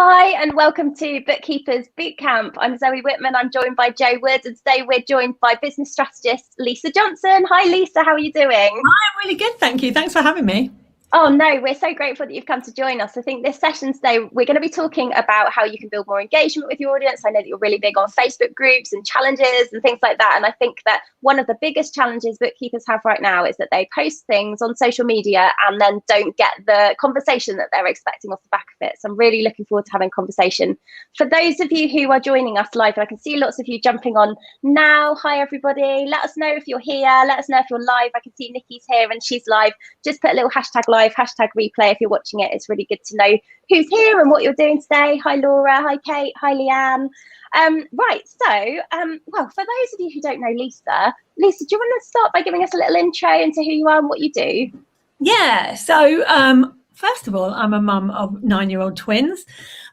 Hi and welcome to Bookkeepers Bootcamp. I'm Zoe Whitman. I'm joined by Jo Wood, and today we're joined by business strategist Lisa Johnson. Hi Lisa, how are you doing? Hi, I'm really good, thank you. Thanks for having me. Oh no, we're so grateful that you've come to join us. I think this session today, we're going to be talking about how you can build more engagement with your audience. I know that you're really big on Facebook groups and challenges and things like that. And I think that one of the biggest challenges bookkeepers have right now is that they post things on social media and then don't get the conversation that they're expecting off the back of it. So I'm really looking forward to having a conversation. For those of you who are joining us live, I can see lots of you jumping on now. Hi everybody. Let us know if you're here. Let us know if you're live. I can see Nikki's here and she's live. Just put a little hashtag live, hashtag replay if you're watching it. It's really good to know who's here and what you're doing today. Hi Laura, hi Kate, hi Leanne. Right, so well, for those of you who don't know Lisa, do you want to start by giving us a little intro into who you are and what you do? Yeah, so first of all, I'm a mum of 9-year-old twins,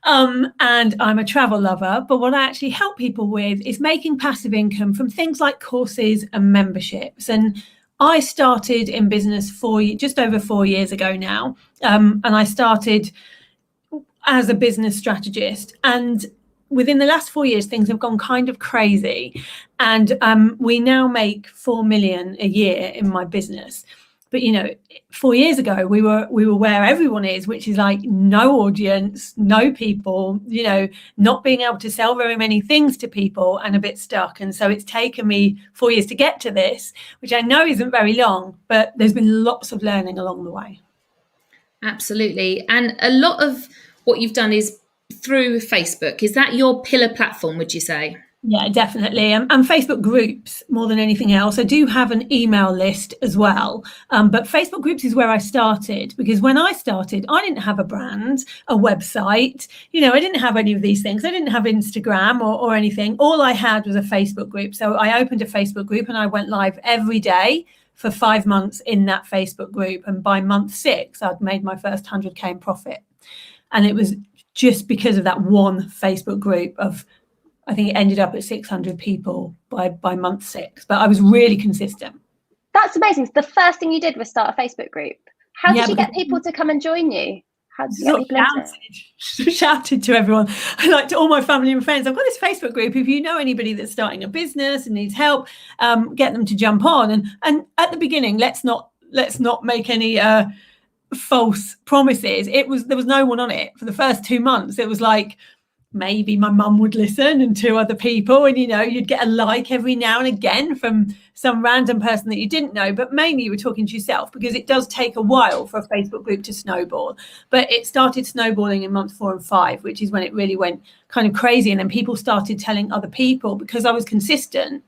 and I'm a travel lover. But what I actually help people with is making passive income from things like courses and memberships. And I started in business just over 4 years ago now, and I started as a business strategist. And within the last 4 years, things have gone kind of crazy, and we now make 4 million a year in my business. But 4 years ago, we were where everyone is, which is like no audience, no people, not being able to sell very many things to people and a bit stuck. And so it's taken me 4 years to get to this, which I know isn't very long, but there's been lots of learning along the way. Absolutely. And a lot of what you've done is through Facebook. Is that your pillar platform, would you say? Yeah, definitely. And Facebook groups more than anything else. I do have an email list as well. But Facebook groups is where I started, because when I started, I didn't have a brand, a website. I didn't have any of these things. I didn't have Instagram or anything. All I had was a Facebook group. So I opened a Facebook group and I went live every day for 5 months in that Facebook group. And by month 6, I'd made my first 100K in profit. And it was just because of that one Facebook group of, I think it ended up at 600 people by month 6, but I was really consistent. That's amazing. So the first thing you did was start a Facebook group. How did you get people to come and join you? How did you get people into it? Shouted to everyone, like to all my family and friends, I've got this Facebook group. If you know anybody that's starting a business and needs help, get them to jump on. And at the beginning, let's not make any false promises. There was no one on it for the first 2 months. It was like, maybe my mum would listen and 2 other people, and you'd get a like every now and again from some random person that you didn't know, but mainly you were talking to yourself, because it does take a while for a Facebook group to snowball. But it started snowballing in month 4 and 5, which is when it really went kind of crazy. And then people started telling other people, because I was consistent.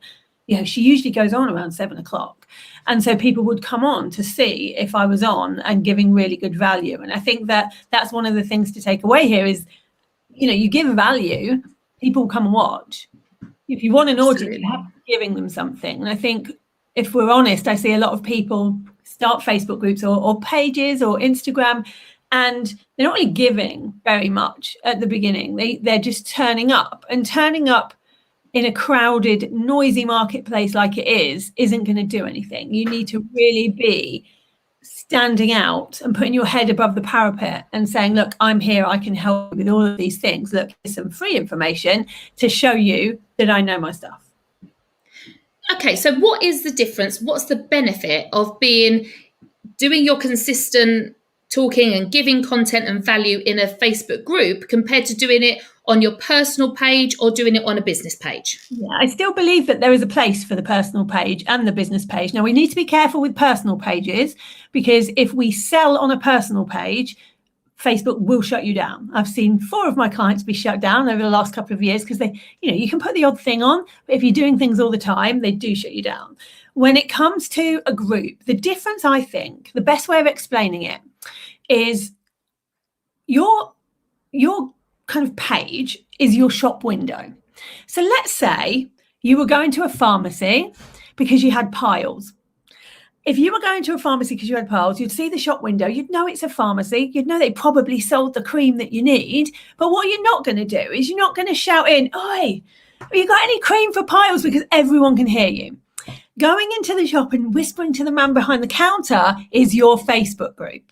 She usually goes on around 7 o'clock. And so people would come on to see if I was on and giving really good value. And I think that's one of the things to take away here is, you give value, people come and watch. If you want an audience, you have to be giving them something. And I think if we're honest, I see a lot of people start Facebook groups or pages or Instagram, and they're not really giving very much at the beginning. They're just turning up in a crowded, noisy marketplace like it isn't going to do anything. You need to really be standing out and putting your head above the parapet and saying, look, I'm here, I can help with all of these things. Look, here's some free information to show you that I know my stuff. Okay, so what is the difference? What's the benefit of doing your consistent talking and giving content and value in a Facebook group compared to doing it on your personal page or doing it on a business page? Yeah, I still believe that there is a place for the personal page and the business page. Now, we need to be careful with personal pages, because if we sell on a personal page, Facebook will shut you down. I've seen 4 of my clients be shut down over the last couple of years because you can put the odd thing on, but if you're doing things all the time, they do shut you down. When it comes to a group, the difference, I think, the best way of explaining it is your kind of page is your shop window. So let's say you were going to a pharmacy because you had piles. If you were going to a pharmacy because you had piles, you'd see the shop window, you'd know it's a pharmacy, you'd know they probably sold the cream that you need. But what you're not going to do is you're not going to shout in, "Oi, have you got any cream for piles?" because everyone can hear you. Going into the shop and whispering to the man behind the counter is your Facebook group.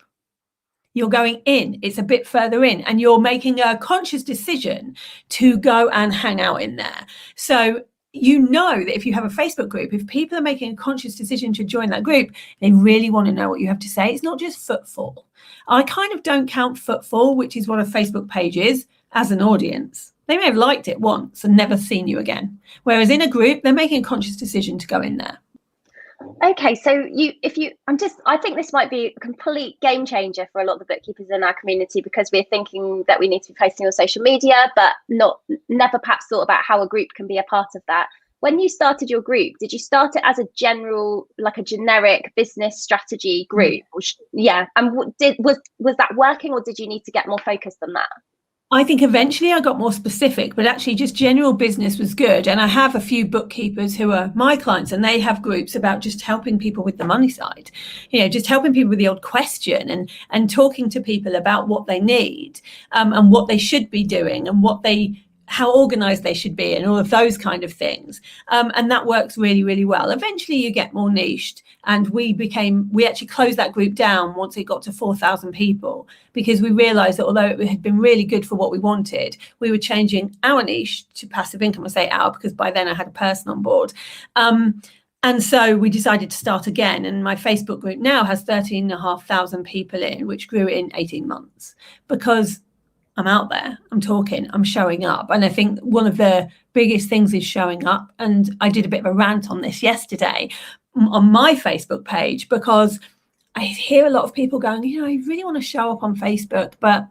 You're going in, it's a bit further in, and you're making a conscious decision to go and hang out in there. So you know that if you have a Facebook group, if people are making a conscious decision to join that group, they really want to know what you have to say. It's not just footfall. I kind of don't count footfall, which is what a Facebook page is, as an audience. They may have liked it once and never seen you again. Whereas in a group, they're making a conscious decision to go in there. Okay, so I think this might be a complete game changer for a lot of the bookkeepers in our community, because we're thinking that we need to be posting on social media, but never perhaps thought about how a group can be a part of that. When you started your group, did you start it as a general, like a generic business strategy group? Yeah, and was that working, or did you need to get more focused on that? I think eventually I got more specific, but actually just general business was good. And I have a few bookkeepers who are my clients, and they have groups about just helping people with the money side, just helping people with the odd question and talking to people about what they need, and what they should be doing, and how organized they should be, and all of those kind of things. And that works really, really well. Eventually you get more niched, and we actually closed that group down once it got to 4,000 people, because we realized that although it had been really good for what we wanted, we were changing our niche to passive income. I say our because by then I had a person on board. And so we decided to start again. And my Facebook group now has 13,500 people in, which grew in 18 months, because I'm out there, I'm talking, I'm showing up. And I think one of the biggest things is showing up. And I did a bit of a rant on this yesterday on my Facebook page, because I hear a lot of people going, I really want to show up on Facebook, but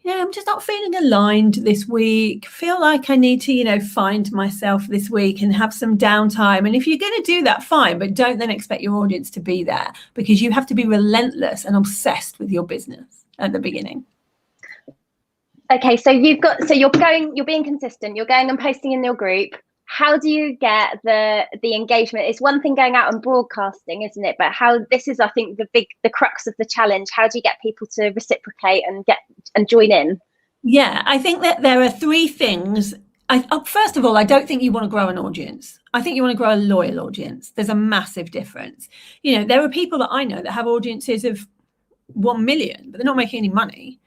I'm just not feeling aligned this week. Feel like I need to, find myself this week and have some downtime. And if you're going to do that, fine, but don't then expect your audience to be there, because you have to be relentless and obsessed with your business at the beginning. Okay, so you're being consistent, you're going and posting in your group. How do you get the engagement? It's one thing going out and broadcasting, isn't it? But this is, I think, the crux of the challenge. How do you get people to reciprocate and join in? Yeah, I think that there are three things. First of all, I don't think you want to grow an audience. I think you want to grow a loyal audience. There's a massive difference. There are people that I know that have audiences of 1 million, but they're not making any money.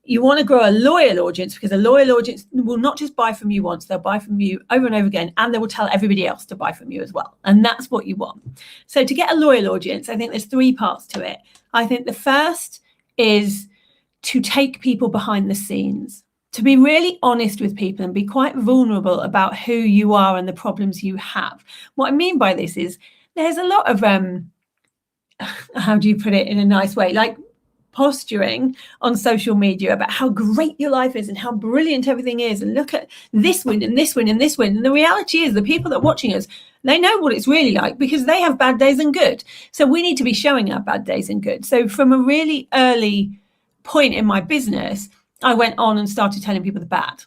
You want to grow a loyal audience, because a loyal audience will not just buy from you once, they'll buy from you over and over again, and they will tell everybody else to buy from you as well. And that's what you want. So to get a loyal audience, I think there's three parts to it. I think the first is to take people behind the scenes, to be really honest with people and be quite vulnerable about who you are and the problems you have. What I mean by this is there's a lot of, how do you put it in a nice way? Like posturing on social media about how great your life is and how brilliant everything is, and look at this win and this win and this win. And the reality is the people that are watching us, they know what it's really like, because they have bad days and good. So we need to be showing our bad days and good. So from a really early point in my business, I went on and started telling people the bad.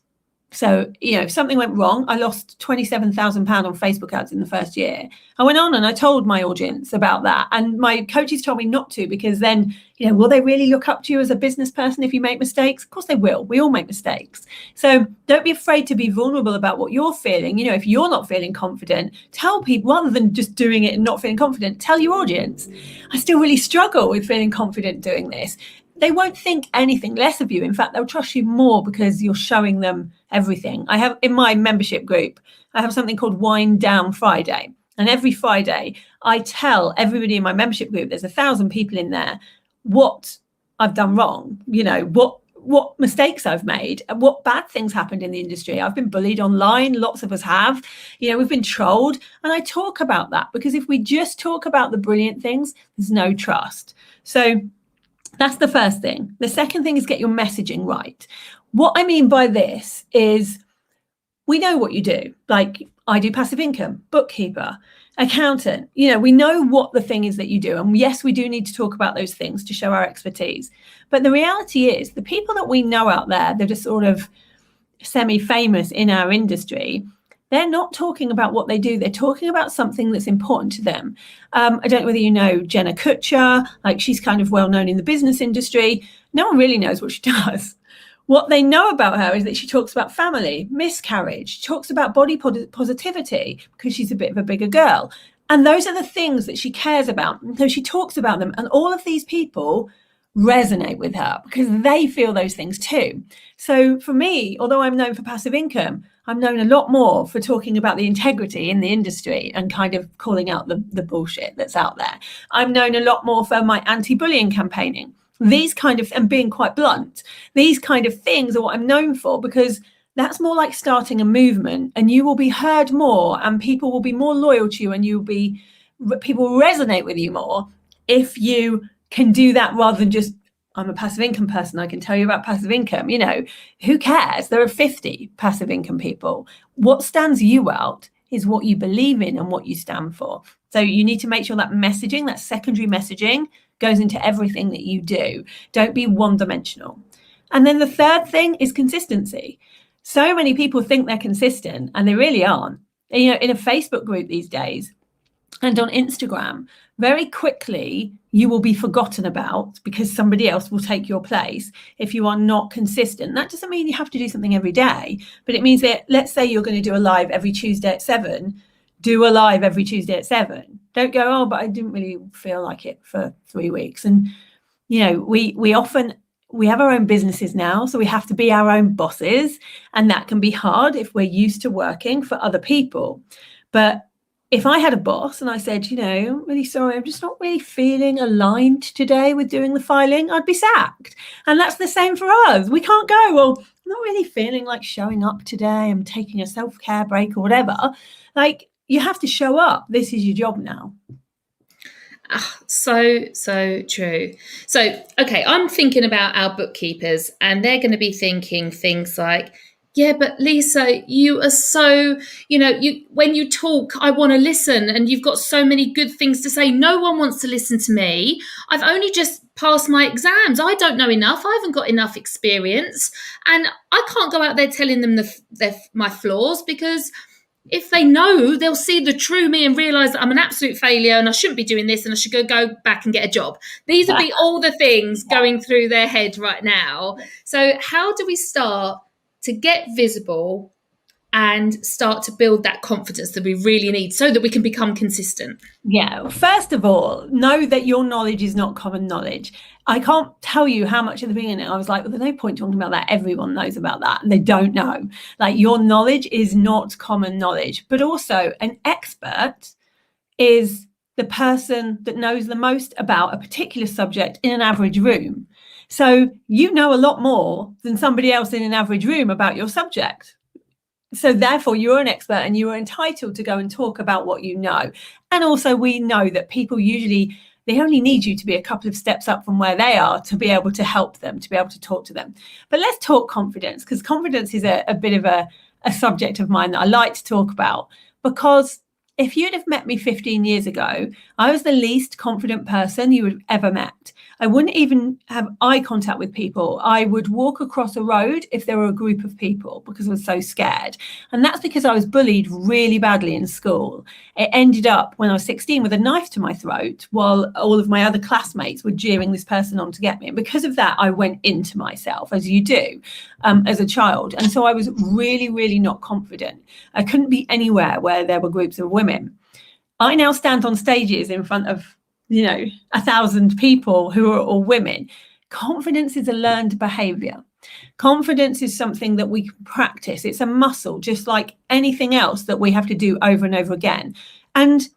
So, if something went wrong, I lost £27,000 on Facebook ads in the first year. I went on and I told my audience about that. And my coaches told me not to, because then, will they really look up to you as a business person if you make mistakes? Of course they will. We all make mistakes. So don't be afraid to be vulnerable about what you're feeling. If you're not feeling confident, tell people, rather than just doing it and not feeling confident, tell your audience, I still really struggle with feeling confident doing this. They won't think anything less of you. In fact, they'll trust you more because you're showing them everything. I have in my membership group, I have something called Wind Down Friday. And every Friday, I tell everybody in my membership group, there's 1,000 people in there, what I've done wrong, what mistakes I've made, and what bad things happened in the industry. I've been bullied online. Lots of us have. We've been trolled. And I talk about that, because if we just talk about the brilliant things, there's no trust. So that's the first thing. The second thing is get your messaging right. What I mean by this is, we know what you do. Like, I do passive income, bookkeeper, accountant. We know what the thing is that you do. And yes, we do need to talk about those things to show our expertise. But the reality is, the people that we know out there that are sort of semi-famous in our industry, they're not talking about what they do. They're talking about something that's important to them. I don't know whether you know Jenna Kutcher, like she's kind of well known in the business industry. No one really knows what she does. What they know about her is that she talks about family, miscarriage, she talks about body positivity because she's a bit of a bigger girl. And those are the things that she cares about. And so she talks about them. And all of these people resonate with her because they feel those things too. So for me, although I'm known for passive income, I'm known a lot more for talking about the integrity in the industry and kind of calling out the bullshit that's out there. I'm known a lot more for my anti-bullying campaigning. These kind of, and being quite blunt, these kind of things are what I'm known for, because that's more like starting a movement, and you will be heard more and people will be more loyal to you, and people will resonate with you more if you can do that rather than just, I'm a passive income person, I can tell you about passive income. You know, who cares? There are 50 passive income people. What stands you out is what you believe in and what you stand for. So you need to make sure that messaging, that secondary messaging, goes into everything that you do. Don't be one-dimensional. And then the third thing is consistency. So many people think they're consistent and they really aren't. You know, in a Facebook group these days and on Instagram, very quickly you will be forgotten about because somebody else will take your place if you are not consistent. That doesn't mean you have to do something every day, but it means that, let's say you're going to do a live every Tuesday at 7, do a live every Tuesday at 7. Don't go, oh, but I didn't really feel like it for 3 weeks. And, you know, we have our own businesses now, so we have to be our own bosses. And that can be hard if we're used to working for other people. But if I had a boss and I said, you know, I'm really sorry, I'm just not really feeling aligned today with doing the filing, I'd be sacked. And that's the same for us. We can't go, well, I'm not really feeling like showing up today, I'm taking a self-care break or whatever. Like, you have to show up. This is your job now. So true. So, okay, I'm thinking about our bookkeepers, and they're going to be thinking things like, yeah, but Lisa, you are so, you know, when you talk, I want to listen, and you've got so many good things to say. No one wants to listen to me. I've only just passed my exams. I don't know enough. I haven't got enough experience, and I can't go out there telling them my flaws, because if they know, they'll see the true me and realise that I'm an absolute failure and I shouldn't be doing this and I should go back and get a job. These would be all the things going through their head right now. So how do we start to get visible and start to build that confidence that we really need so that we can become consistent? Yeah, first of all, know that your knowledge is not common knowledge. I can't tell you how much at the beginning I was like, well, there's no point talking about that. Everyone knows about that. And they don't know. Like, your knowledge is not common knowledge. But also, an expert is the person that knows the most about a particular subject in an average room. So you know a lot more than somebody else in an average room about your subject. So therefore, you're an expert and you are entitled to go and talk about what you know. And also, we know that people usually, they only need you to be a couple of steps up from where they are to be able to help them, to be able to talk to them. But let's talk confidence, because confidence is a bit of a subject of mine that I like to talk about. Because if you'd have met me 15 years ago, I was the least confident person you would have ever met. I wouldn't even have eye contact with people. I would walk across a road if there were a group of people because I was so scared. And that's because I was bullied really badly in school. It ended up when I was 16 with a knife to my throat while all of my other classmates were jeering this person on to get me. And because of that, I went into myself, as you do, as a child. And so I was really, really not confident. I couldn't be anywhere where there were groups of women. I now stand on stages in front of 1,000 people who are all women. Confidence is a learned behavior. Confidence is something that we can practice. It's a muscle, just like anything else that we have to do over and over again. And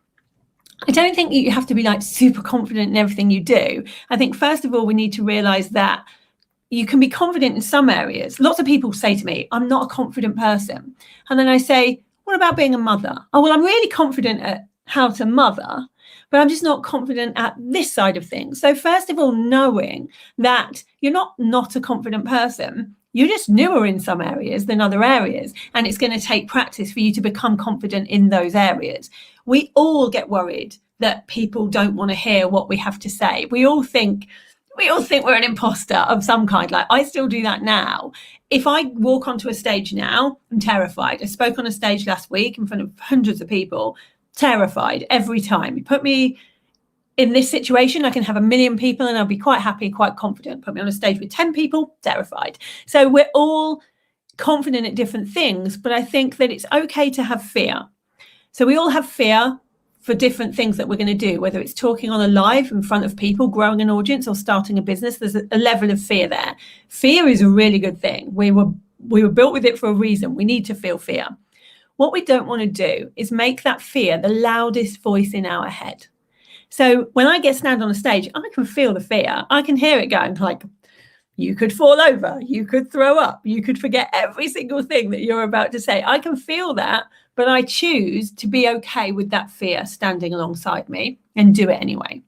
I don't think you have to be like super confident in everything you do. I think, first of all, we need to realize that you can be confident in some areas. Lots of people say to me, I'm not a confident person. And then I say, what about being a mother? Oh, well, I'm really confident at how to mother, but I'm just not confident at this side of things. So first of all, knowing that you're not a confident person, you're just newer in some areas than other areas. And it's going to take practice for you to become confident in those areas. We all get worried that people don't want to hear what we have to say. We all think we're an imposter of some kind. Like, I still do that now. If I walk onto a stage now, I'm terrified. I spoke on a stage last week in front of hundreds of people. Terrified every time. You put me in this situation, I can have 1 million people and I'll be quite happy, quite confident. Put me on a stage with 10 people, terrified. So we're all confident at different things, but I think that it's okay to have fear. So we all have fear. for different things that we're going to do, whether it's talking on a live in front of people, growing an audience, or starting a business, there's a level of fear there. Fear is a really good thing. We were built with it for a reason. We need to feel fear. What we don't want to do is make that fear the loudest voice in our head. So when I stand on a stage, I can feel the fear. I can hear it going like, you could fall over, you could throw up, you could forget every single thing that you're about to say. I can feel that, but I choose to be okay with that fear standing alongside me and do it anyway.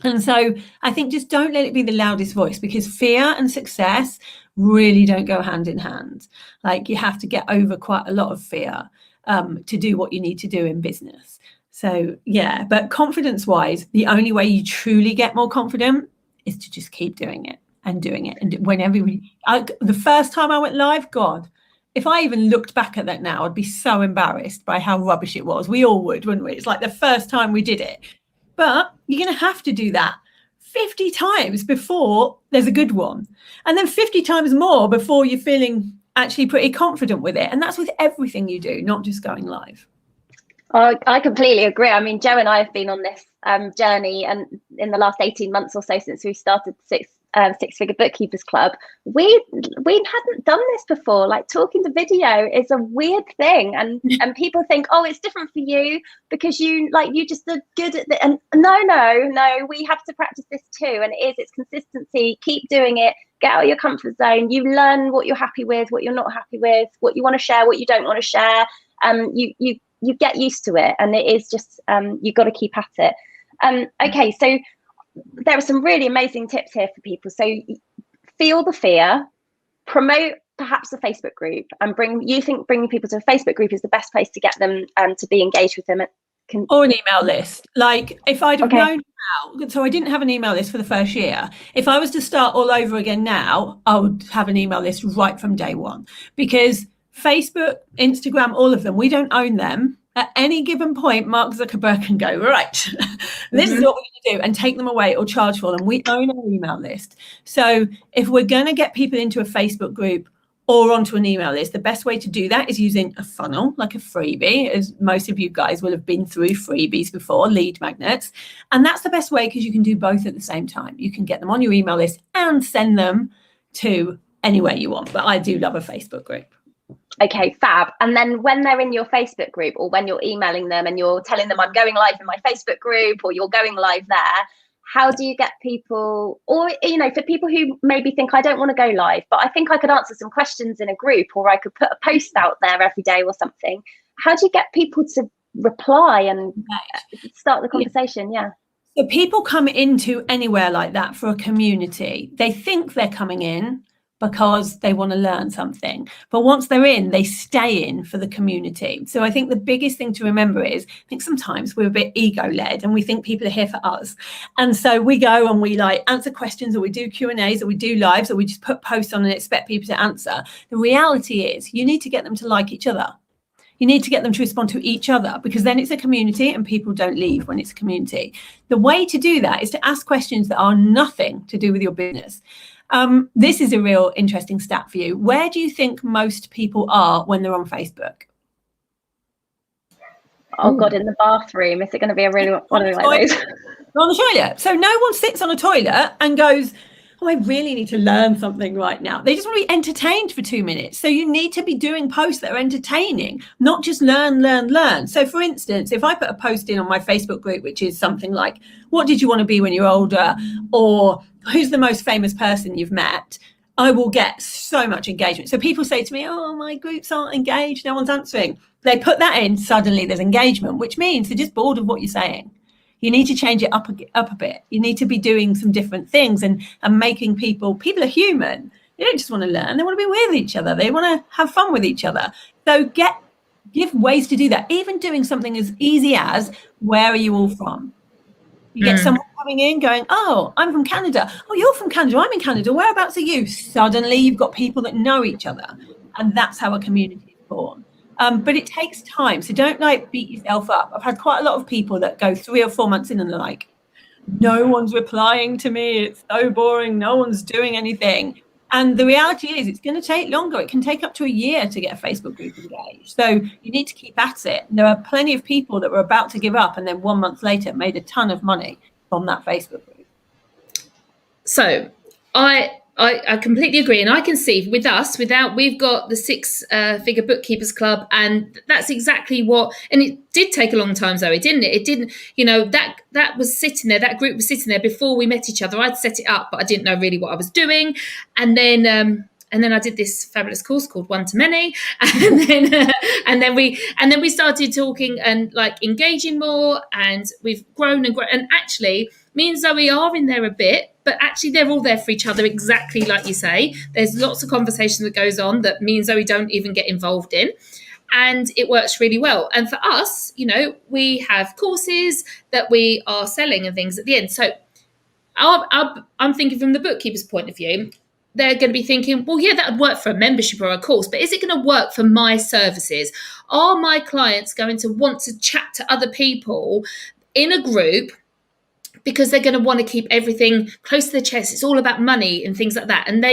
And so I think just don't let it be the loudest voice, because fear and success really don't go hand in hand. Like, you have to get over quite a lot of fear to do what you need to do in business. So yeah, but confidence wise, the only way you truly get more confident is to just keep doing it and doing it. And whenever the first time I went live, God, if I even looked back at that now, I'd be so embarrassed by how rubbish it was. We all would, wouldn't we? It's like the first time we did it. But you're going to have to do that 50 times before there's a good one. And then 50 times more before you're feeling actually pretty confident with it. And that's with everything you do, not just going live. I completely agree. I mean, Jo and I have been on this journey, and in the last 18 months or so since we started Six Figure Bookkeepers Club, we hadn't done this before. Like, talking to video is a weird thing, and people think, oh, it's different for you because you just are good at it. And no, we have to practice this too. And it's consistency. Keep doing it. Get out of your comfort zone. You learn what you're happy with, what you're not happy with, what you want to share, what you don't want to share. You get used to it, and it is just you've got to keep at it. Okay, so there are some really amazing tips here for people. So feel the fear, promote perhaps a Facebook group, and bringing people to a Facebook group is the best place to get them to be engaged with them. Or an email list. Like, if I'd have known now, so I didn't have an email list for the first year. If I was to start all over again now, I would have an email list right from day one, because Facebook, Instagram, all of them, we don't own them. At any given point, Mark Zuckerberg can go, right, this is what we're going to do, and take them away or charge for them. We own our email list. So if we're going to get people into a Facebook group or onto an email list, the best way to do that is using a funnel, like a freebie, as most of you guys will have been through freebies before, lead magnets. And that's the best way, because you can do both at the same time. You can get them on your email list and send them to anywhere you want. But I do love a Facebook group. Okay, fab. And then when they're in your Facebook group, or when you're emailing them and you're telling them I'm going live in my Facebook group, or you're going live there, how do you get people, or, for people who maybe think, I don't want to go live, but I think I could answer some questions in a group, or I could put a post out there every day or something. How do you get people to reply and start the conversation? Yeah. So people come into anywhere like that for a community. They think they're coming in because they want to learn something. But once they're in, they stay in for the community. So I think the biggest thing to remember is, I think sometimes we're a bit ego-led and we think people are here for us. And so we go and we answer questions, or we do Q&As, or we do lives, or we just put posts on and expect people to answer. The reality is you need to get them to like each other. You need to get them to respond to each other, because then it's a community and people don't leave when it's a community. The way to do that is to ask questions that are nothing to do with your business. This is a real interesting stat for you. Where do you think most people are when they're on Facebook? Oh God, in the bathroom. Is it going to be a really one of those? On the toilet. So no one sits on a toilet and goes, oh, I really need to learn something right now. They just want to be entertained for 2 minutes. So you need to be doing posts that are entertaining, not just learn. So for instance, if I put a post in on my Facebook group, which is something like, what did you want to be when you're older? Or who's the most famous person you've met? I will get so much engagement. So people say to me, oh, my groups aren't engaged, no one's answering. They put that in, suddenly there's engagement, which means they're just bored of what you're saying. You need to change it up a bit. You need to be doing some different things and making people are human. They don't just want to learn. They want to be with each other. They want to have fun with each other. So give ways to do that. Even doing something as easy as, where are you all from? You get someone coming in going, oh, I'm from Canada. Oh, you're from Canada. I'm in Canada. Whereabouts are you? Suddenly you've got people that know each other. And that's how a community is born. But it takes time. So don't beat yourself up. I've had quite a lot of people that go 3 or 4 months in and they're like, no one's replying to me. It's so boring. No one's doing anything. And the reality is it's going to take longer. It can take up to a year to get a Facebook group engaged. So you need to keep at it. There are plenty of people that were about to give up and then 1 month later made a ton of money from that Facebook group. So I completely agree. And I can see with us, we've got the Figure Bookkeepers Club, and that's exactly what, and it did take a long time, Zoe, didn't it? It didn't, that was sitting there, that group was sitting there before we met each other. I'd set it up, but I didn't know really what I was doing. And then I did this fabulous course called One to Many, and then we started talking and like engaging more, and we've grown and grown. And actually, me and Zoe are in there a bit, but actually they're all there for each other, exactly like you say. There's lots of conversation that goes on that me and Zoe don't even get involved in, and it works really well. And for us, we have courses that we are selling and things at the end. So I'm thinking from the bookkeeper's point of view, they're going to be thinking, well, yeah, that would work for a membership or a course, but is it going to work for my services? Are my clients going to want to chat to other people in a group because they're going to want to keep everything close to their chest? It's all about money and things like that. And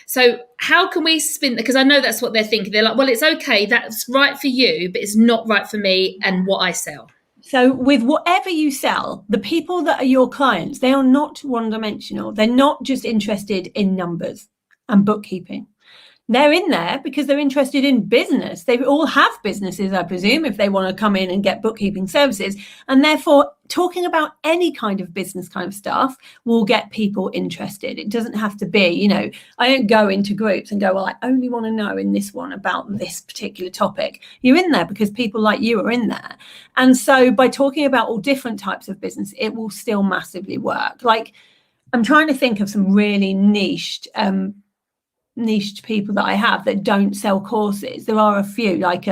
so how can we spin, because I know that's what they're thinking. They're like, well, it's okay, that's right for you, but it's not right for me and what I sell. So with whatever you sell, the people that are your clients, they are not one-dimensional. They're not just interested in numbers and bookkeeping. They're in there because they're interested in business. They all have businesses, I presume, if they want to come in and get bookkeeping services. And therefore, talking about any kind of business kind of stuff will get people interested. It doesn't have to be, I don't go into groups and go, well, I only want to know in this one about this particular topic. You're in there because people like you are in there. And so by talking about all different types of business, it will still massively work. Like, I'm trying to think of some really niched people that I have that don't sell courses. There are a few, like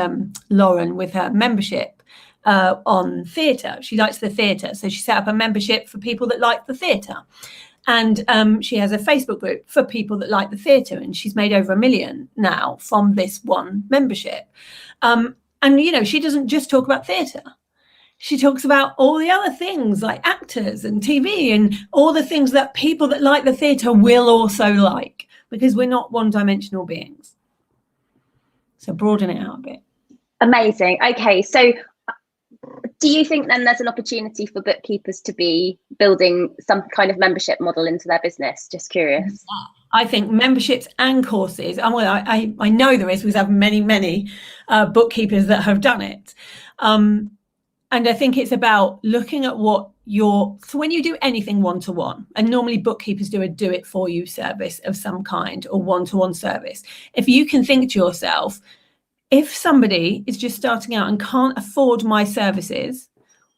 Lauren with her membership on theatre. She likes the theatre, so she set up a membership for people that like the theatre. And she has a Facebook group for people that like the theatre, and she's made over 1 million now from this one membership. And she doesn't just talk about theatre. She talks about all the other things like actors and TV and all the things that people that like the theatre will also like, because we're not one-dimensional beings. So broaden it out a bit. Amazing. Okay, so do you think then there's an opportunity for bookkeepers to be building some kind of membership model into their business? Just curious. I think memberships and courses, I know there is, because I have many bookkeepers that have done it. And I think it's about looking at so when you do anything one-to-one, and normally bookkeepers do a do-it-for-you service of some kind or one-to-one service. If you can think to yourself, if somebody is just starting out and can't afford my services,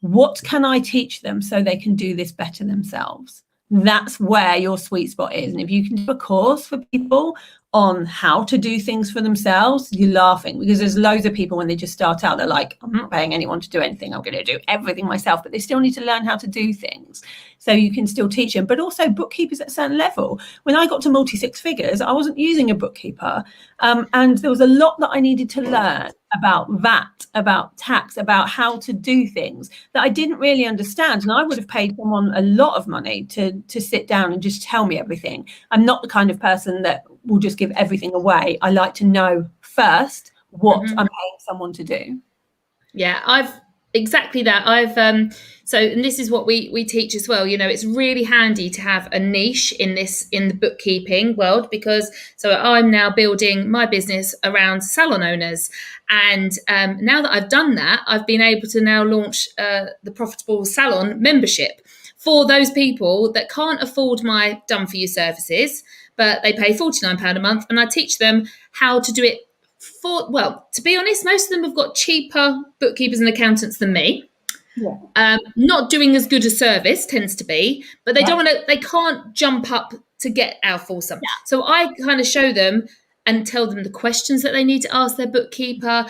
what can I teach them so they can do this better themselves? That's where your sweet spot is. And if you can do a course for people on how to do things for themselves, you're laughing, because there's loads of people when they just start out, they're like, I'm not paying anyone to do anything. I'm going to do everything myself, but they still need to learn how to do things. So you can still teach them, but also bookkeepers at a certain level. When I got to multi-six figures, I wasn't using a bookkeeper. And there was a lot that I needed to learn about VAT, about tax, about how to do things that I didn't really understand. And I would have paid someone a lot of money to sit down and just tell me everything. I'm not the kind of person that will just give everything away. I like to know first what I'm paying someone to do. Yeah, I've exactly that. And this is what we teach as well. It's really handy to have a niche in the bookkeeping world, because I'm now building my business around salon owners. And now that I've done that, I've been able to now launch the Profitable Salon membership for those people that can't afford my done for you services, but they pay £49 a month, and I teach them how to do it to be honest, most of them have got cheaper bookkeepers and accountants than me. Yeah. Not doing as good a service tends to be, but they they can't jump up to get our full sum. Yeah. So I kind of show them and tell them the questions that they need to ask their bookkeeper,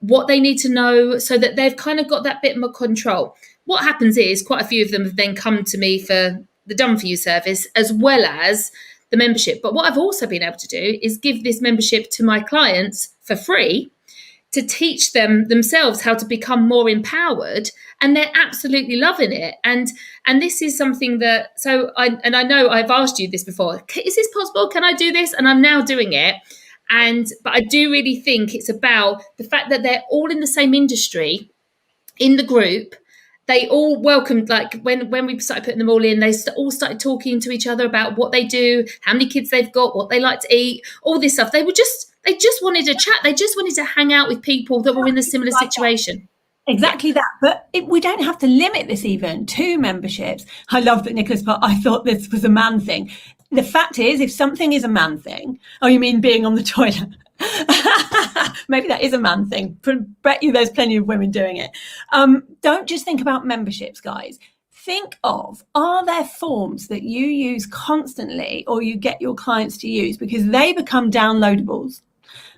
what they need to know, so that they've kind of got that bit more control. What happens is quite a few of them have then come to me for the done for you service as well as the membership. But what I've also been able to do is give this membership to my clients for free to teach them themselves how to become more empowered, and they're absolutely loving it. And this is something that, I know I've asked you this before, is this possible? Can I do this? And I'm now doing it. But I do really think it's about the fact that they're all in the same industry in the group. They all welcomed, like when we started putting them all in, they all started talking to each other about what they do, how many kids they've got, what they like to eat, all this stuff. They just wanted to chat. They just wanted to hang out with people that were in a similar situation. Exactly that. But we don't have to limit this even to memberships. I love that Nicholas, but I thought this was a man thing. The fact is, if something is a man thing, oh, you mean being on the toilet? Maybe that is a man thing. Bet you there's plenty of women doing it. Don't just think about memberships, guys. Think of, are there forms that you use constantly or you get your clients to use because they become downloadables?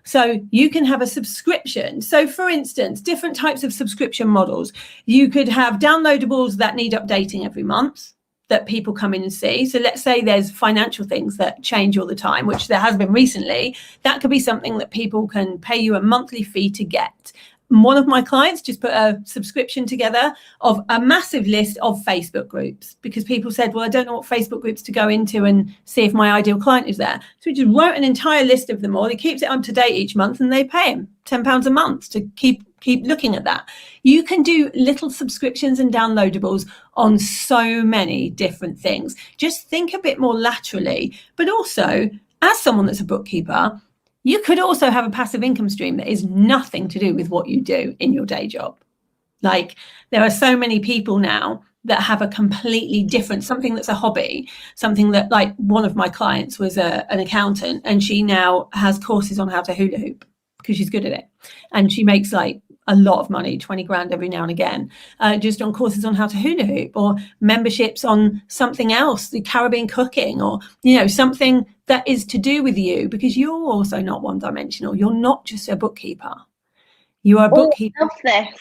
So you can have a subscription. So for instance, different types of subscription models. You could have downloadables that need updating every month that people come in and see. So let's say there's financial things that change all the time, which there has been recently. That could be something that people can pay you a monthly fee to get. One of my clients just put a subscription together of a massive list of Facebook groups because people said, well, I don't know what Facebook groups to go into and see if my ideal client is there. So we just wrote an entire list of them all. He keeps it up to date each month and they pay him £10 a month to keep looking at that. You can do little subscriptions and downloadables on so many different things. Just think a bit more laterally, but also as someone that's a bookkeeper, you could also have a passive income stream that is nothing to do with what you do in your day job. Like there are so many people now that have a completely different, something that's a hobby, something that, like one of my clients was an accountant and she now has courses on how to hula hoop because she's good at it. And she makes like a lot of money, 20 grand every now and again, just on courses on how to hula hoop or memberships on something else, the Caribbean cooking or, something that is to do with you because you're also not one dimensional. You're not just a bookkeeper. You are a bookkeeper. I love this.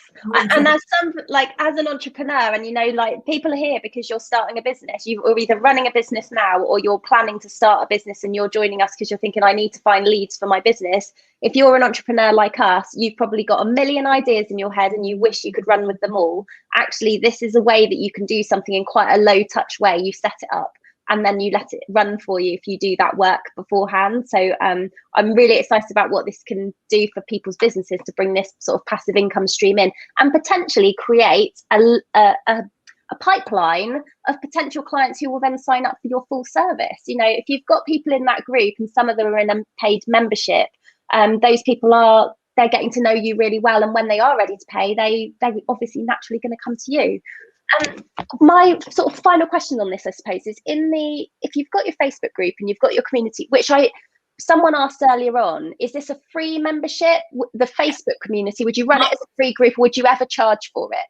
And as an entrepreneur, and people are here because you're starting a business. You're either running a business now or you're planning to start a business and you're joining us because you're thinking, I need to find leads for my business. If you're an entrepreneur like us, you've probably got a million ideas in your head and you wish you could run with them all. Actually, this is a way that you can do something in quite a low touch way. You set it up and then you let it run for you if you do that work beforehand. So I'm really excited about what this can do for people's businesses to bring this sort of passive income stream in and potentially create a pipeline of potential clients who will then sign up for your full service. If you've got people in that group and some of them are in a paid membership, those people they're getting to know you really well. And when they are ready to pay, they're obviously naturally going to come to you. My sort of final question on this, I suppose, is if you've got your Facebook group and you've got your community, which someone asked earlier on, is this a free membership? The Facebook community, would you run it as a free group or would you ever charge for it?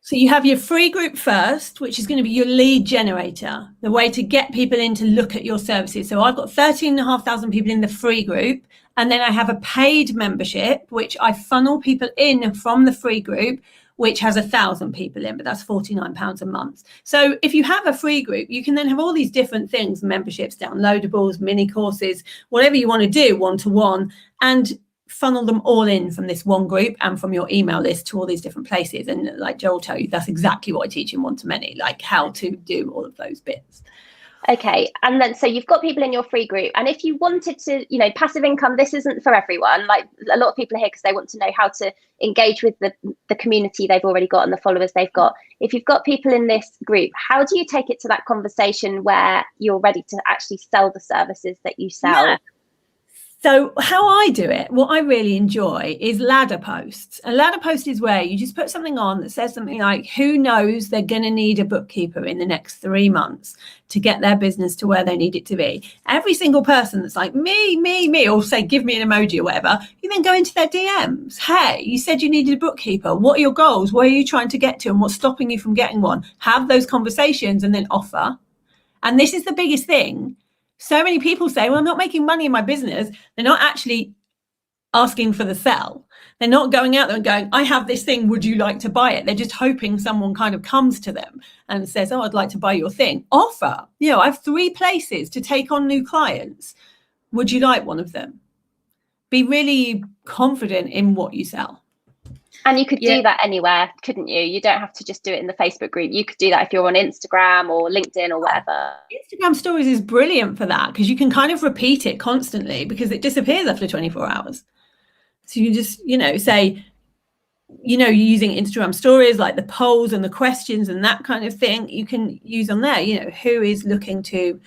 So you have your free group first, which is going to be your lead generator, the way to get people in to look at your services. So I've got 13,500 people in the free group. And then I have a paid membership, which I funnel people in from the free group, which has 1,000 people in, but that's £49 a month. So if you have a free group, you can then have all these different things, memberships, downloadables, mini courses, whatever you want to do one-to-one, and funnel them all in from this one group and from your email list to all these different places. And like Jo will tell you, that's exactly what I teach in one-to-many, like how to do all of those bits. Okay, and then so you've got people in your free group, and if you wanted to, passive income, this isn't for everyone. Like a lot of people are here because they want to know how to engage with the community they've already got and the followers they've got. If you've got people in this group, how do you take it to that conversation where you're ready to actually sell the services that you sell? Yeah. So how I do it, what I really enjoy is ladder posts. A ladder post is where you just put something on that says something like, who knows they're going to need a bookkeeper in the next 3 months to get their business to where they need it to be. Every single person that's like, me, or say, give me an emoji or whatever, you then go into their DMs. Hey, you said you needed a bookkeeper. What are your goals? Where are you trying to get to? And what's stopping you from getting one? Have those conversations and then offer. And this is the biggest thing. So many people say, well, I'm not making money in my business. They're not actually asking for the sell. They're not going out there and going, I have this thing. Would you like to buy it? They're just hoping someone kind of comes to them and says, oh, I'd like to buy your thing. Offer. I have 3 places to take on new clients. Would you like one of them? be really confident in what you sell. And you could do that anywhere, couldn't you? You don't have to just do it in the Facebook group. You could do that if you're on Instagram or LinkedIn or whatever. Instagram stories is brilliant for that, because you can kind of repeat it constantly, because it disappears after 24 hours. So you just, say, you're using Instagram stories, like the polls and the questions and that kind of thing, you can use on there, who is looking to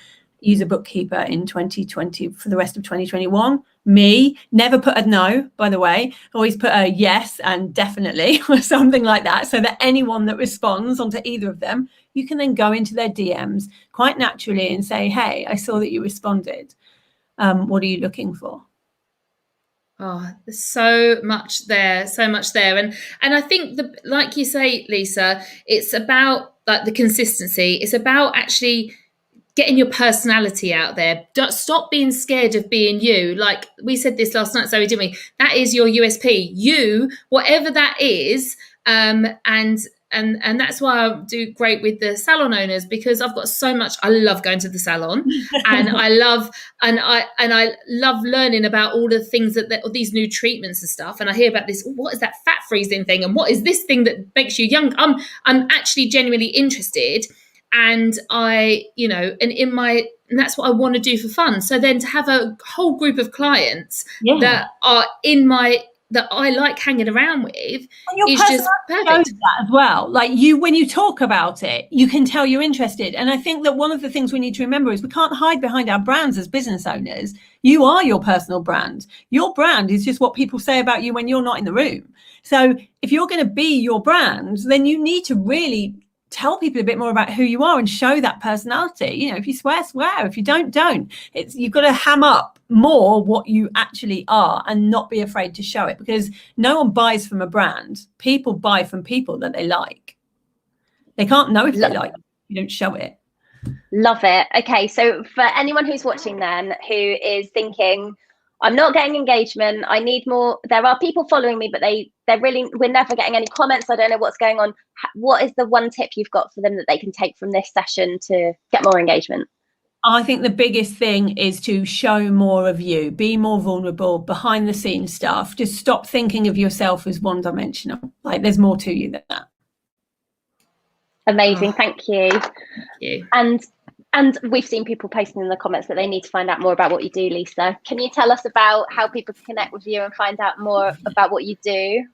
use a bookkeeper in 2020 for the rest of 2021? Me. Never put a no, by the way. Always put a yes and definitely or something like that, so that anyone that responds onto either of them, you can then go into their DMs quite naturally and say, hey, I saw that you responded. What are you looking for? Oh, there's so much there. And I think, like you say, Lisa, it's about like the consistency. It's about actually getting your personality out there. Stop being scared of being you. Like we said this last night, Zoe, didn't we? That is your USP. You, whatever that is, and that's why I do great with the salon owners, because I've got so much. I love going to the salon, and I love learning about all the things that these new treatments and stuff. And I hear about this. What is that fat freezing thing? And what is this thing that makes you young? I'm actually genuinely interested. And and that's what I want to do for fun. So then to have a whole group of clients that are that I like hanging around with is just perfect. That as well. Like when you talk about it, you can tell you're interested. And I think that one of the things we need to remember is we can't hide behind our brands as business owners. You are your personal brand. Your brand is just what people say about you when you're not in the room. So if you're going to be your brand, then you need to really tell people a bit more about who you are and show that personality. If you swear. If you don't. You've got to ham up more what you actually are and not be afraid to show it, because no one buys from a brand. People buy from people that they like. They can't know if they like it if you don't show it. Love it. Okay, so for anyone who's watching then, who is thinking, I'm not getting engagement, I need more, there are people following me, but we're never getting any comments, I don't know what's going on. What is the one tip you've got for them that they can take from this session to get more engagement? I think the biggest thing is to show more of you, be more vulnerable, behind the scenes stuff. Just stop thinking of yourself as one dimensional. Like there's more to you than that. Amazing. Thank you. Thank you. And we've seen people posting in the comments that they need to find out more about what you do, Lisa. Can you tell us about how people can connect with you and find out more about what you do?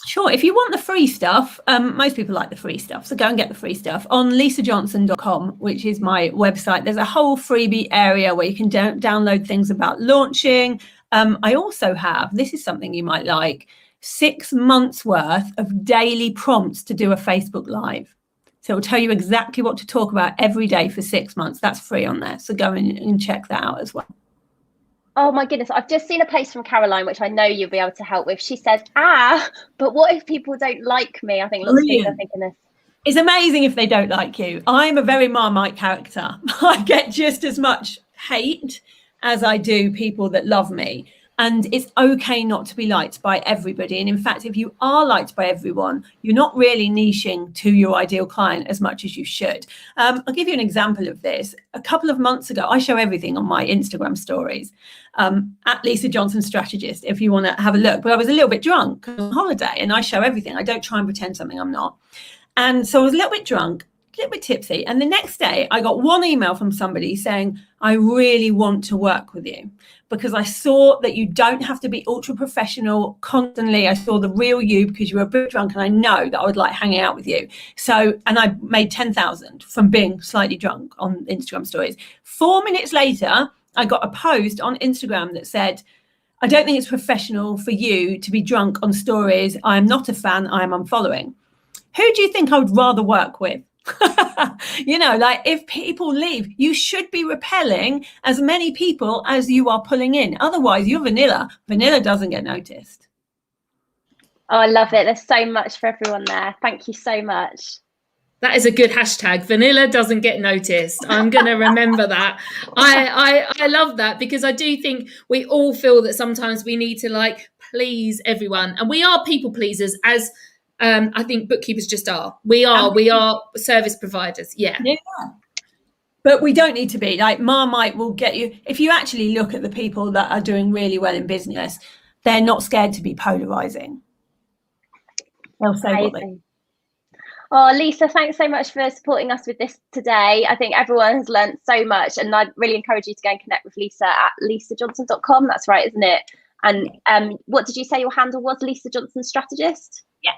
Sure. If you want the free stuff, most people like the free stuff, so go and get the free stuff on lisajohnson.com, which is my website. There's a whole freebie area where you can download things about launching. I also have, this is something you might like, 6 months worth of daily prompts to do a Facebook Live. So it will tell you exactly what to talk about every day for 6 months. That's free on there. So go in and check that out as well. Oh my goodness, I've just seen a post from Caroline, which I know you'll be able to help with. She said, but what if people don't like me? I think lots of people are thinking this. It's amazing if they don't like you. I'm a very Marmite character. I get just as much hate as I do people that love me. And it's okay not to be liked by everybody. And in fact, if you are liked by everyone, you're not really niching to your ideal client as much as you should. I'll give you an example of this. A couple of months ago, I show everything on my Instagram stories, at Lisa Johnson Strategist, if you want to have a look. But I was a little bit drunk on holiday, and I show everything. I don't try and pretend something I'm not. And so I was a little bit drunk, a little bit tipsy. And the next day, I got one email from somebody saying, I really want to work with you, because I saw that you don't have to be ultra professional constantly. I saw the real you because you were a bit drunk, and I know that I would like hanging out with you. So, and I made 10,000 from being slightly drunk on Instagram stories. 4 minutes later, I got a post on Instagram that said, I don't think it's professional for you to be drunk on stories. I am not a fan. I am unfollowing. Who do you think I would rather work with? Like if people leave, you should be repelling as many people as you are pulling in. Otherwise, you're vanilla. Vanilla doesn't get noticed. Oh, I love it. There's so much for everyone there. Thank you so much. That is a good hashtag. Vanilla doesn't get noticed. I'm going to remember that. I love that, because I do think we all feel that sometimes we need to like please everyone, and we are people pleasers, as I think bookkeepers just are. We are service providers. Yeah. But we don't need to be like Marmite will get you. If you actually look at the people that are doing really well in business, they're not scared to be polarizing. They'll say what they. Oh, Lisa, thanks so much for supporting us with this today. I think everyone has learned so much, and I'd really encourage you to go and connect with Lisa at lisajohnson.com. That's right, isn't it? And what did you say your handle was? Lisa Johnson Strategist? Yeah.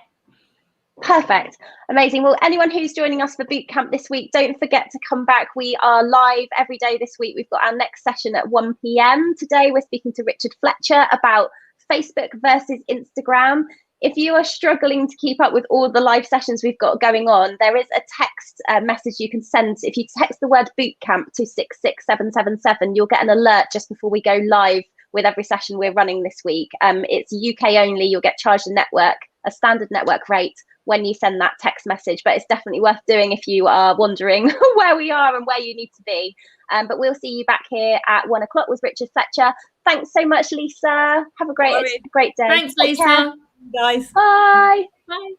Perfect. Amazing. Well, anyone who's joining us for boot camp this week, don't forget to come back. We are live every day this week. We've got our next session at 1 p.m. Today, we're speaking to Richard Fletcher about Facebook versus Instagram. If you are struggling to keep up with all the live sessions we've got going on, there is a text message you can send. If you text the word bootcamp to 66777, you'll get an alert just before we go live with every session we're running this week. It's UK only. You'll get charged a standard network rate when you send that text message, but it's definitely worth doing if you are wondering where we are and where you need to be. But we'll see you back here at 1 o'clock with Richard Fletcher. Thanks so much, Lisa. Have a great day. Thanks, Lisa. Guys. Bye. Bye.